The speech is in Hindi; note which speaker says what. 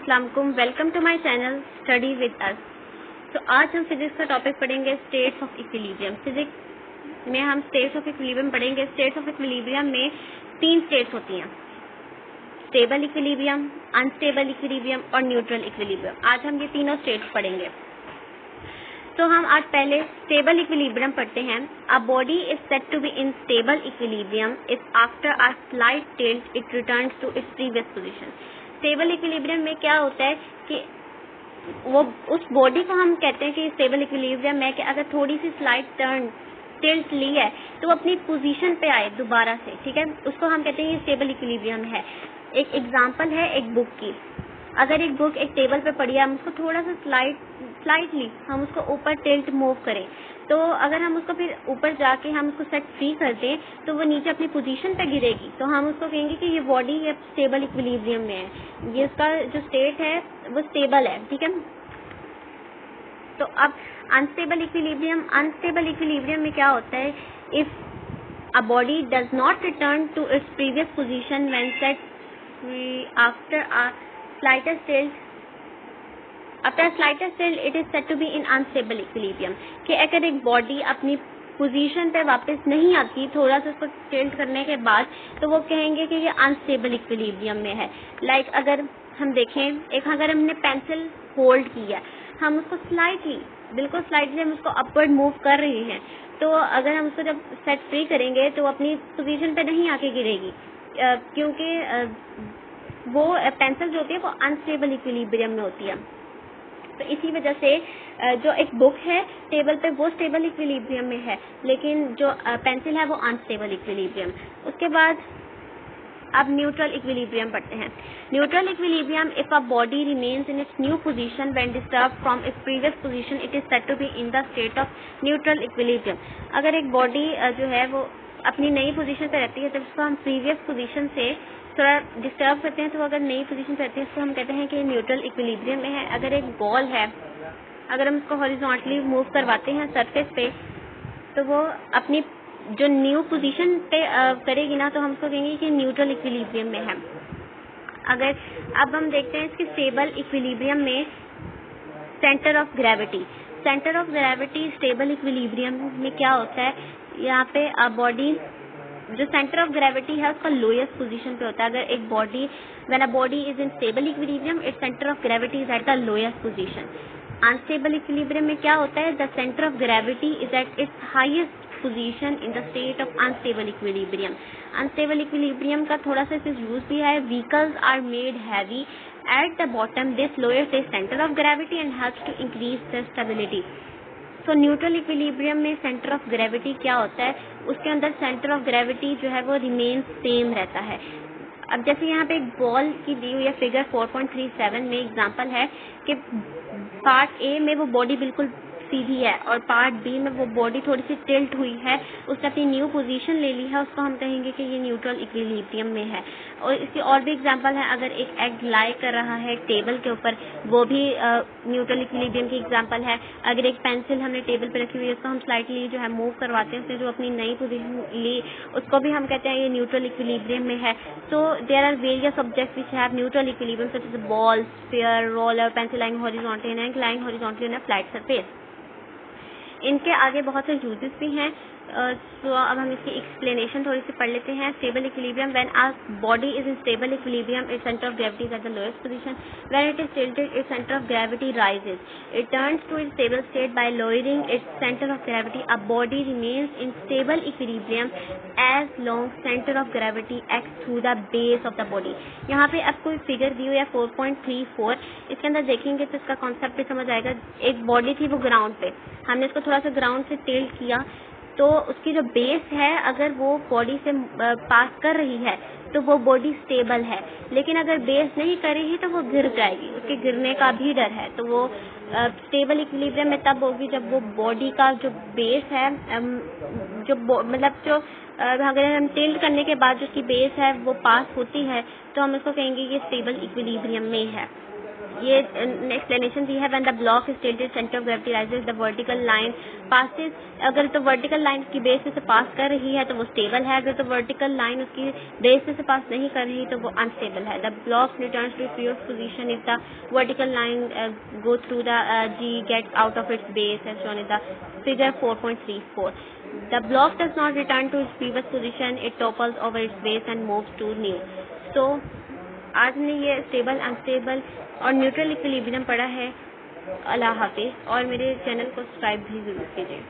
Speaker 1: अस्सलाम वालेकुम, welcome to my channel study with us. तो आज हम फिजिक्स का टॉपिक पढ़ेंगे स्टेट्स ऑफ इक्विलिब्रियम। फिजिक्स में हम स्टेट्स ऑफ इक्विलिब्रियम पढ़ेंगे। स्टेट्स ऑफ इक्विलिब्रियम में 3 स्टेट्स होती हैं, स्टेबल इक्विलिब्रियम, अनस्टेबल इक्विलिब्रियम और न्यूट्रल इक्विलिब्रियम। आज हम ये तीनों स्टेट्स पढ़ेंगे। तो हम आज पहले स्टेबल इक्विलिब्रियम पढ़ते हैं। A body is said to be in stable equilibrium if after a slight tilt it returns to its previous position. Stable equilibrium में क्या होता है कि वो उस बॉडी को हम कहते हैं कि स्टेबल इक्विलिब्रियम में कि अगर थोड़ी सी स्लाइट टर्न टिल्ट ली है तो अपनी पोजीशन पे आए दोबारा से, ठीक है, उसको हम कहते हैं ये स्टेबल इक्विलिब्रियम है। एक एग्जांपल है एक बुक की। अगर एक बुक एक टेबल पे पड़ी है, हम उसको थोड़ा सा स्लाइटली हम उसको ऊपर टिल्ट मूव करें, तो अगर हम उसको फिर ऊपर जाके हम उसको सेट फ्री कर दें तो वो नीचे अपनी पोजीशन पे गिरेगी, तो हम उसको कहेंगे कि ये बॉडी स्टेबल इक्विलिब्रियम में है, ये उसका जो स्टेट है वो स्टेबल है, ठीक है। तो अब अनस्टेबल इक्विलिब्रियम में क्या होता है, if a body does not return to its previous position when set free after a slightest tilt it is said to be in unstable equilibrium। कि अगर एक बॉडी अपनी पोजीशन पे वापस नहीं आती थोड़ा सा उसको टिल्ट करने के बाद, तो वो कहेंगे कि ये अनस्टेबल इक्विलिब्रियम में है। लाइक अगर हम देखें, अगर हमने पेंसिल होल्ड की है, हम उसको बिल्कुल स्लाइटली हम उसको अपवर्ड मूव कर रहे हैं, तो अगर हम उसको जब सेट फ्री करेंगे तो अपनी पोजीशन पे नहीं आके गिरेगी, क्योंकि वो पेंसिल जो होती है वो अनस्टेबल इक्विलिब्रियम में होती है। तो इसी वजह से जो एक बुक है टेबल पे वो स्टेबल इक्विलिब्रियम में है, लेकिन जो पेंसिल है वो अनस्टेबल इक्विलिब्रियम। उसके बाद अब न्यूट्रल इक्विलिब्रियम पढ़ते हैं। Neutral equilibrium if a body remains in its new position when disturbed from its previous position it is said to be in the state of neutral equilibrium. अगर एक बॉडी जो है वो अपनी नई पोजीशन पे रहती है, जब उसको हम प्रीवियस पोजीशन से थोड़ा डिस्टर्ब करते हैं तो अगर नई पोजीशन पे रहती है, उसको हम कहते हैं कि न्यूट्रल इक्विलिब्रियम में है। अगर एक बॉल है, अगर हम उसको हॉरिजॉन्टली मूव करवाते हैं सरफेस पे, तो वो अपनी जो न्यू पोजीशन पे करेगी ना, तो हम उसको कहेंगे कि न्यूट्रल इक्विलिब्रियम में है। अब हम देखते हैं इसके स्टेबल इक्विलिब्रियम में centre of gravity stable equilibrium में क्या होता है, यहाँ पे बॉडी जो सेंटर ऑफ ग्रेविटी है उसका लोएस्ट पोजीशन पे होता है। अगर एक body when a body is in stable equilibrium its centre of gravity is at the lowest position. Unstable equilibrium में क्या होता है, the centre of gravity is at its highest position in the state of unstable equilibrium. Unstable equilibrium का थोड़ा सा यूज भी है। Vehicles are made heavy at the bottom, this lowers the centre of gravity and helps to increase the stability. तो न्यूट्रल इक्विलिब्रियम में सेंटर ऑफ ग्रेविटी क्या होता है, उसके अंदर सेंटर ऑफ ग्रेविटी जो है वो रिमेन सेम रहता है। अब जैसे यहाँ पे एक बॉल की दी हुई है फिगर 4.37 में एग्जांपल है कि पार्ट ए में वो बॉडी बिल्कुल सीधी है और पार्ट बी में वो बॉडी थोड़ी सी टिल्ट हुई है, उसने अपनी न्यू पोजीशन ले ली है, उसको हम कहेंगे कि ये न्यूट्रल इक्विलिब्रियम में है। और इसकी और भी एग्जांपल है, अगर एक एग लाई कर रहा है टेबल के ऊपर, वो भी न्यूट्रल इक्विलिब्रियम की एग्जांपल है। अगर एक पेंसिल हमने टेबल पे रखी हुई है, उसको हम स्लाइटली जो है मूव करवाते हैं, उसने जो अपनी नई पोजीशन ली, उसको भी हम कहते हैं ये न्यूट्रल इक्विलिब्रियम में है। So there are various objects which have neutral equilibrium such as ball, sphere, roller, pencil lying horizontally and egg lying horizontally on a flat surface. इनके आगे बहुत से यूजेस भी हैं। तो अब हम इसकी एक्सप्लेनेशन थोड़ी सी पढ़ लेते हैं। Stable equilibrium, when a body is in stable equilibrium its centre of gravity is at the lowest position, when it is tilted its centre of gravity rises, it turns to its stable state by lowering its centre of gravity. A body remains in stable equilibrium as long centre of gravity acts through the base of the body. यहाँ पे अब कोई फिगर दी हुई है 4.34, इसके अंदर देखेंगे तो इसका कॉन्सेप्ट भी समझ आएगा। एक बॉडी थी वो ग्राउंड पे, हमने इसको थोड़ा सा ग्राउंड से टिल्ट किया, तो उसकी जो बेस है अगर वो बॉडी से पास कर रही है तो वो बॉडी स्टेबल है, लेकिन अगर बेस नहीं कर रही तो वो गिर जाएगी, उसके गिरने का भी डर है। तो वो स्टेबल इक्विलिब्रियम में तब होगी जब वो बॉडी का जो बेस है अगर हम टिल्ट करने के बाद जो उसकी बेस है वो पास होती है, तो हम इसको कहेंगे ये स्टेबल इक्विलिब्रियम में है। ये एक्सप्लेनेशन दी है। When the block is tilted centre of gravity rises the vertical line passes, अगर तो वर्टिकल लाइन की बेस से पास कर रही है तो वो स्टेबल है, अगर तो वर्टिकल लाइन उसकी बेस से पास नहीं कर रही तो वो अनस्टेबल है। The block returns to previous position if the vertical line go through the G gets out of its base as shown in the figure 4.34. The block does not return to its previous position, it topples over its base and moves to new. So आज हमने ये स्टेबल, अनस्टेबल और न्यूट्रल इक्विलिब्रियम पढ़ा है। अल्लाह हाफिज़, और मेरे चैनल को सब्सक्राइब भी जरूर कीजिए।